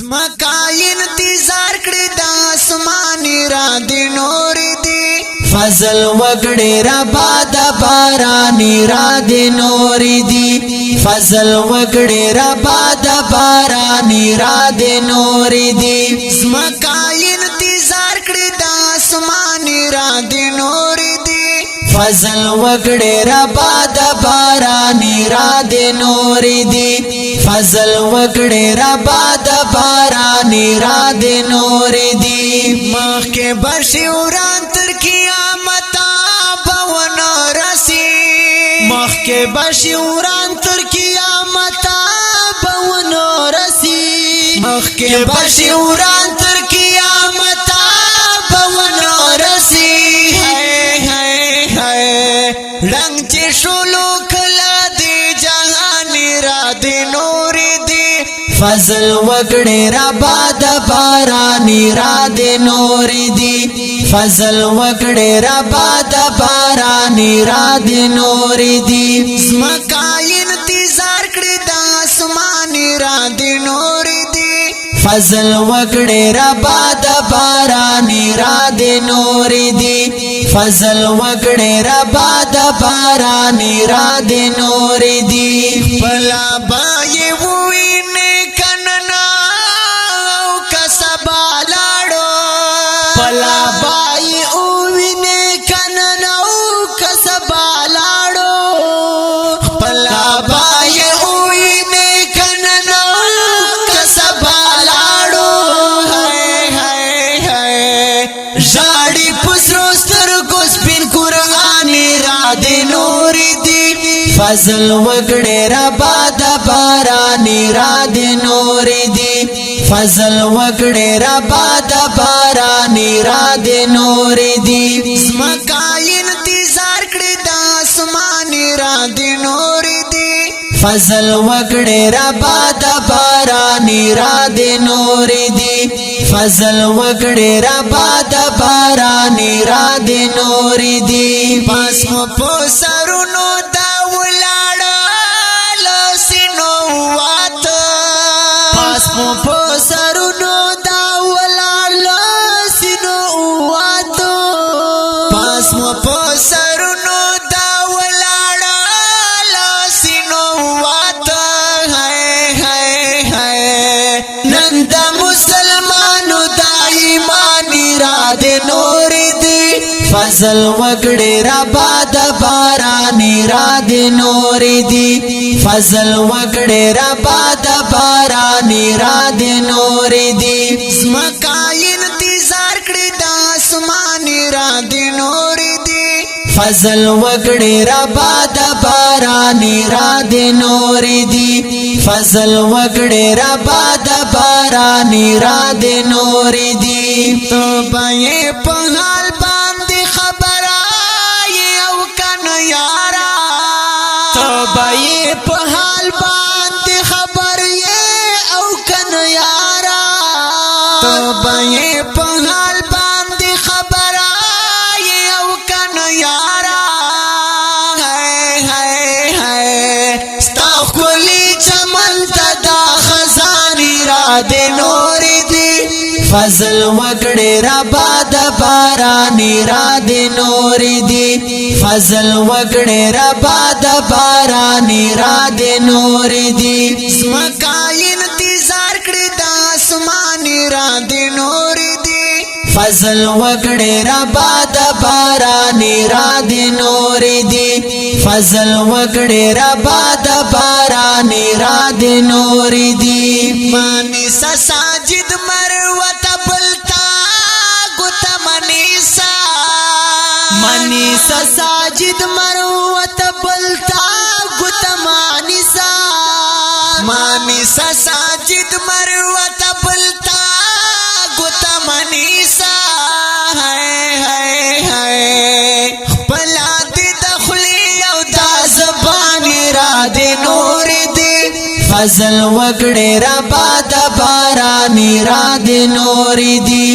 زمکا انتظار کړی د اسماني را دي نور دي فضل وکړي ربا د باراني را دي نور دي فضل وکړي ربا د باراني را دي نور دي زمکا انتظار کړی د اسماني را دي نور دي فضل وکړي ربا د باراني را دي نور دي فضل وکړي ربا د باراني را دي نور دي مخکې بشي وران تر قیامت بون رسي مخکې بشي وران تر قیامت بون رسي مخکې بشي وران تر قیامت بون رسي رنگ چې شولو کلا دی جهان را دی نور دی فضل وکړي ربا د باراني را دی نور دی فضل وکړي ربا د باراني را دی نور دی زمکا انتظار کړی د اسماني را دی نور دی فضل وکړي ربا د باراني را دی نور دی فضل وکړي ربا د باراني را دی نور دی بلا بای وینه کننا او کسبا لاړو بلا بای وینه کننا او کسبا لاړو بلا بای وینه کننا او کسبا لاړو ژاړي پسروستر کو سپین قران را دي نور دي فضل وکړي ربا د باراني را دي نور دي فضل وکړي ربا د باراني را دي نور دي زمکا انتظار کړی د اسماني را دي نور دي فضل وکړي ربا د باراني را دي نور دي فضل وکړي ربا د باراني را دي نور دي پاس مو په سرونو دا ولاړه لسینو وات پاس مو په سرونو دا ولاړه لسینو وات پاس مو په سرونو دا ولاړه لسینو وات نن د مسلمانو د ایمانی را دي نور دي فضل وکړي ربا د باراني را دي نور دي فضل وکړي ربا د باراني را دي نور دي زمکا انتظار کړی د اسماني را دي نور دي فضل وکړي ربا د باراني را دي نور دي فضل وکړي ربا د باراني را دي نور دي توبه په حال باندې خبره او کنه یارا توبه په حال باندې خبره او کنه یارا توبه په حال باندې خبره او کنه یارا ستا خلی چمن تدا خزانی را دي نور دي فضل وکړي ربا د باراني را دي نور دي فضل وکړي ربا د باراني را دي نور دي زمکا انتظار کړی د اسماني را دي نور دي فضل وکړي ربا د باراني را دي نور دي فضل وکړي ربا د باراني را دي نور دي مانی ساجد مروت بلتا ګوت منیسا مانی ساجد مروت بلتا ګوت منیسا مانی ساجد مروت بلتا ګوت منیسا خپلا دي دخلی او د زبانی را دي نور دي فضل وکړي ربا د باراني را دي نور دي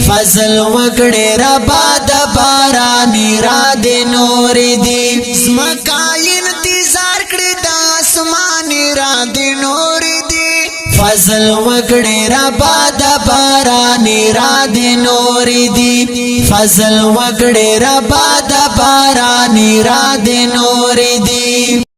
فضل وکړي ربا د باراني را دي نور دي زمکا انتظار کړی د اسماني را دي نور دي فضل وکړې ربا د باران را دې نور دی فضل وکړې ربا د باران را دې نور دی